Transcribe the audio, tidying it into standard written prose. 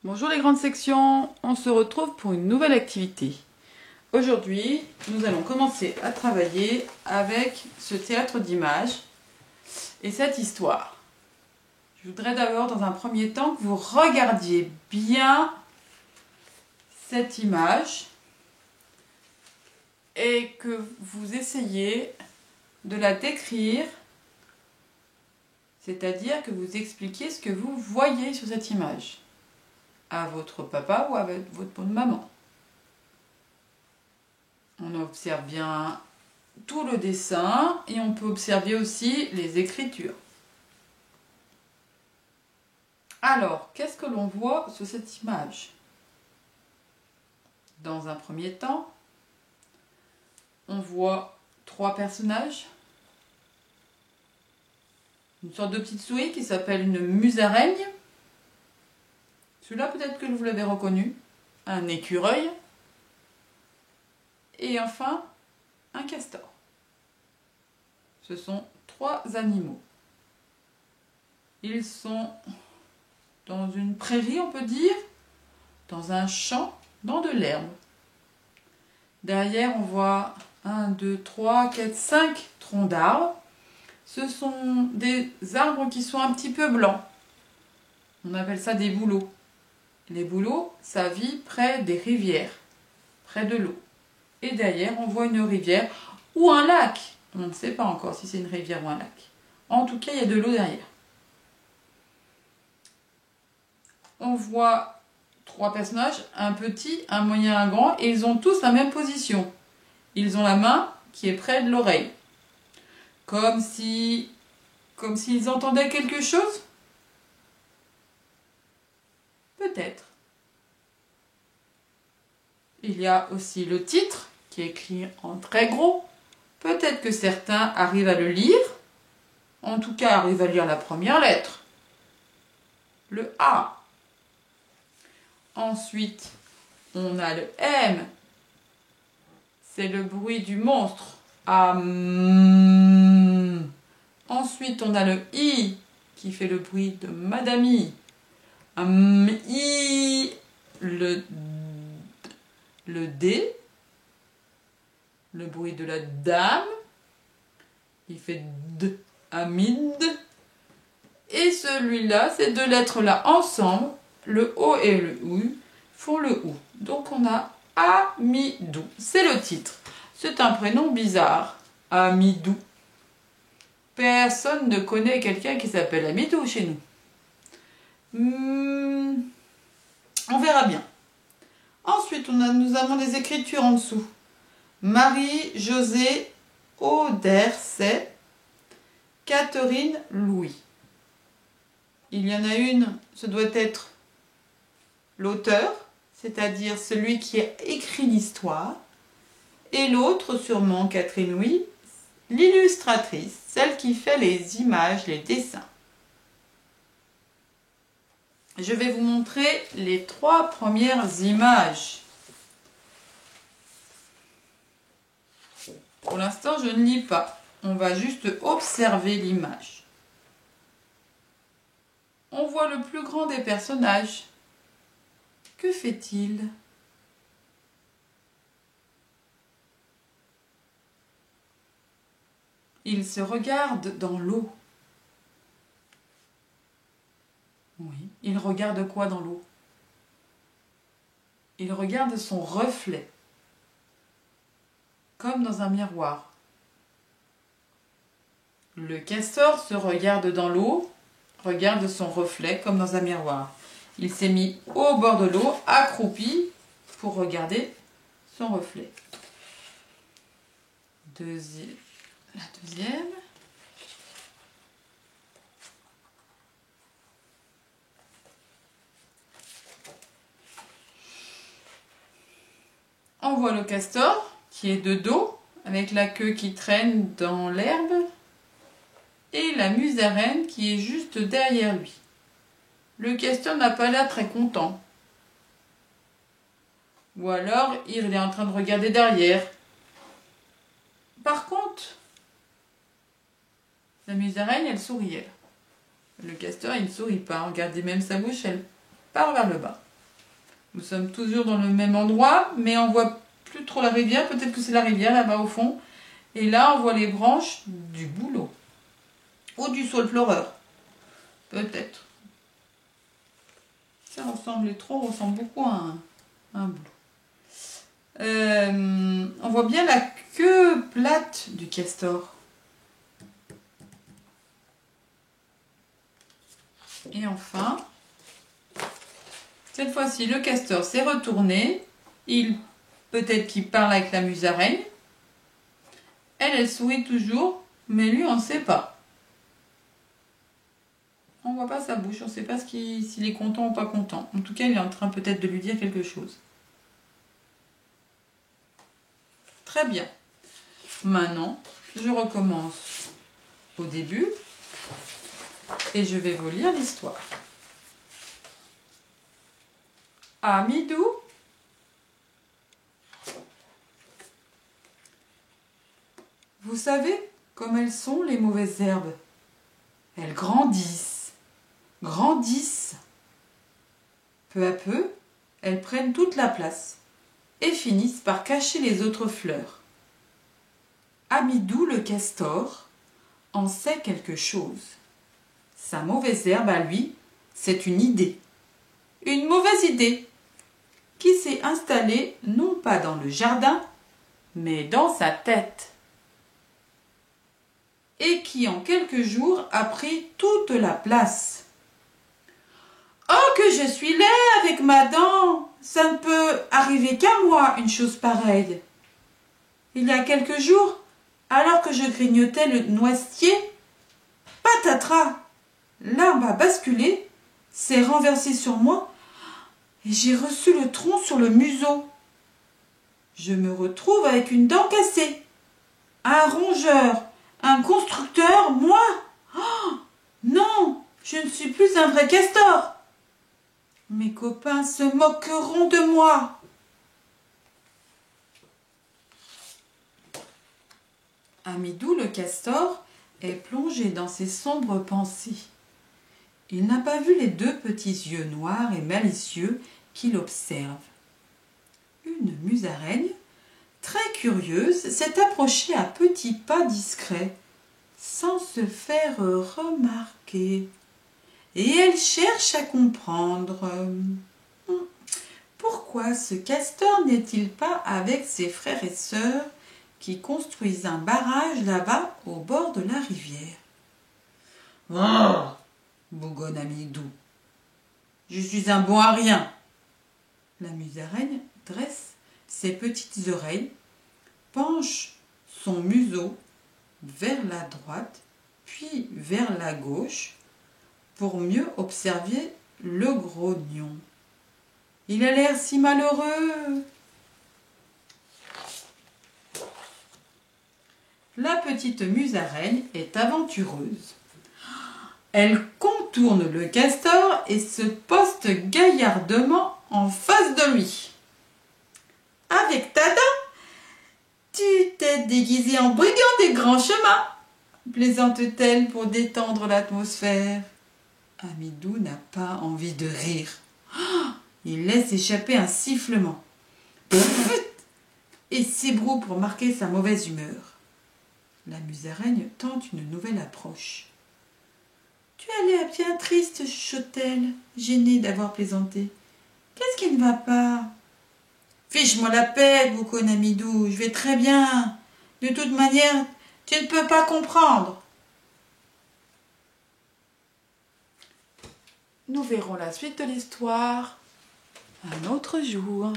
Bonjour les grandes sections, on se retrouve pour une nouvelle activité. Aujourd'hui, nous allons commencer à travailler avec ce théâtre d'images et cette histoire. Je voudrais d'abord, dans un premier temps, que vous regardiez bien cette image et que vous essayiez de la décrire, c'est-à-dire que vous expliquiez ce que vous voyez sur cette image à votre papa ou à votre maman. On observe bien tout le dessin et on peut observer aussi les écritures. Alors, qu'est-ce que l'on voit sur cette image? Dans un premier temps, on voit trois personnages. Une sorte de petite souris qui s'appelle une musaraigne. Celui-là, peut-être que vous l'avez reconnu. Un écureuil. Et enfin, un castor. Ce sont trois animaux. Ils sont dans une prairie, on peut dire, dans un champ, dans de l'herbe. Derrière, on voit 1, 2, 3, 4, 5 troncs d'arbres. Ce sont des arbres qui sont un petit peu blancs. On appelle ça des bouleaux. Les bouleaux, ça vit près des rivières, près de l'eau. Et derrière, on voit une rivière ou un lac. On ne sait pas encore si c'est une rivière ou un lac. En tout cas, il y a de l'eau derrière. On voit trois personnages, un petit, un moyen, un grand, et ils ont tous la même position. Ils ont la main qui est près de l'oreille. Comme s'ils entendaient quelque chose. Peut-être. Il y a aussi le titre qui est écrit en très gros. Peut-être que certains arrivent à le lire. En tout cas, arrivent à lire la première lettre. Le A. Ensuite, on a le M. C'est le bruit du monstre. Ensuite, on a le I qui fait le bruit de Madame I. I. Le D. Le bruit de la dame. Il fait D. Amide. Et celui-là, ces deux lettres-là ensemble, le O et le U, font le OU. Donc on a Amidou. C'est le titre. C'est un prénom bizarre. Amidou. Personne ne connaît quelqu'un qui s'appelle Amidou chez nous. On verra bien. Ensuite, nous avons des écritures en dessous. Marie-Josée Auderset, Catherine Louis. Il y en a une, ce doit être l'auteur, c'est-à-dire celui qui a écrit l'histoire, et l'autre, sûrement Catherine Louis, l'illustratrice, celle qui fait les images, les dessins. Je vais vous montrer les trois premières images. Pour l'instant, je ne lis pas. On va juste observer l'image. On voit le plus grand des personnages. Que fait-il? Il se regarde dans l'eau. Oui, il regarde quoi dans l'eau? Il regarde son reflet, comme dans un miroir. Le castor se regarde dans l'eau, regarde son reflet comme dans un miroir. Il s'est mis au bord de l'eau, accroupi, pour regarder son reflet. La deuxième. On voit le castor qui est de dos, avec la queue qui traîne dans l'herbe, et la musaraigne qui est juste derrière lui. Le castor n'a pas l'air très content. Ou alors, il est en train de regarder derrière. Par contre, la musaraigne, elle sourit, elle. Le castor, il ne sourit pas. Regardez même sa bouche, elle part vers le bas. Nous sommes toujours dans le même endroit, mais on voit plus trop la rivière. Peut-être que c'est la rivière là-bas au fond. Et là, on voit les branches du bouleau. Ou du saule-pleureur. Peut-être. Ça ressemble, les trois ressemblent beaucoup à un bouleau. On voit bien la queue plate du castor. Et enfin, cette fois-ci, le castor s'est retourné. Peut-être qu'il parle avec la musaraigne. Elle sourit toujours, mais lui, on ne sait pas. On ne voit pas sa bouche, on ne sait pas s'il est content ou pas content. En tout cas, il est en train peut-être de lui dire quelque chose. Très bien. Maintenant, je recommence au début et je vais vous lire l'histoire. Amidou. Vous savez comme elles sont les mauvaises herbes. Elles grandissent, grandissent. Peu à peu, elles prennent toute la place et finissent par cacher les autres fleurs. Amidou le castor en sait quelque chose. Sa mauvaise herbe à lui, c'est une idée. Une mauvaise idée qui s'est installée non pas dans le jardin, mais dans sa tête. Et qui en quelques jours a pris toute la place. Oh, que je suis laid avec ma dent! Ça ne peut arriver qu'à moi, une chose pareille. Il y a quelques jours, alors que je grignotais le noisetier, patatras! L'arbre a basculé, s'est renversé sur moi, et j'ai reçu le tronc sur le museau. Je me retrouve avec une dent cassée. Un rongeur, un constructeur, moi? Oh, non, je ne suis plus un vrai castor. Mes copains se moqueront de moi. Amidou le castor est plongé dans ses sombres pensées. Il n'a pas vu les deux petits yeux noirs et malicieux qui l'observent. Une musaraigne, très curieuse, s'est approchée à petits pas discrets, sans se faire remarquer. Et elle cherche à comprendre. Pourquoi ce castor n'est-il pas avec ses frères et sœurs qui construisent un barrage là-bas au bord de la rivière? Oh, bougonne Amidou. Je suis un bon à rien. La musaraigne dresse ses petites oreilles, penche son museau vers la droite, puis vers la gauche, pour mieux observer le grognon. Il a l'air si malheureux. La petite musaraigne est aventureuse. Elle contourne le castor et se poste gaillardement en face de lui. Avec ta dent, tu t'es déguisé en brigand des grands chemins, plaisante-t-elle pour détendre l'atmosphère. Amidou n'a pas envie de rire. Il laisse échapper un sifflement et s'ébroue pour marquer sa mauvaise humeur. La musaraigne tente une nouvelle approche. « Tu as l'air bien triste, chuchote-t-elle, gênée d'avoir plaisanté. Qu'est-ce qui ne va pas ?»« Fiche-moi la paix, bouconne Amidou, je vais très bien. De toute manière, tu ne peux pas comprendre. » Nous verrons la suite de l'histoire un autre jour.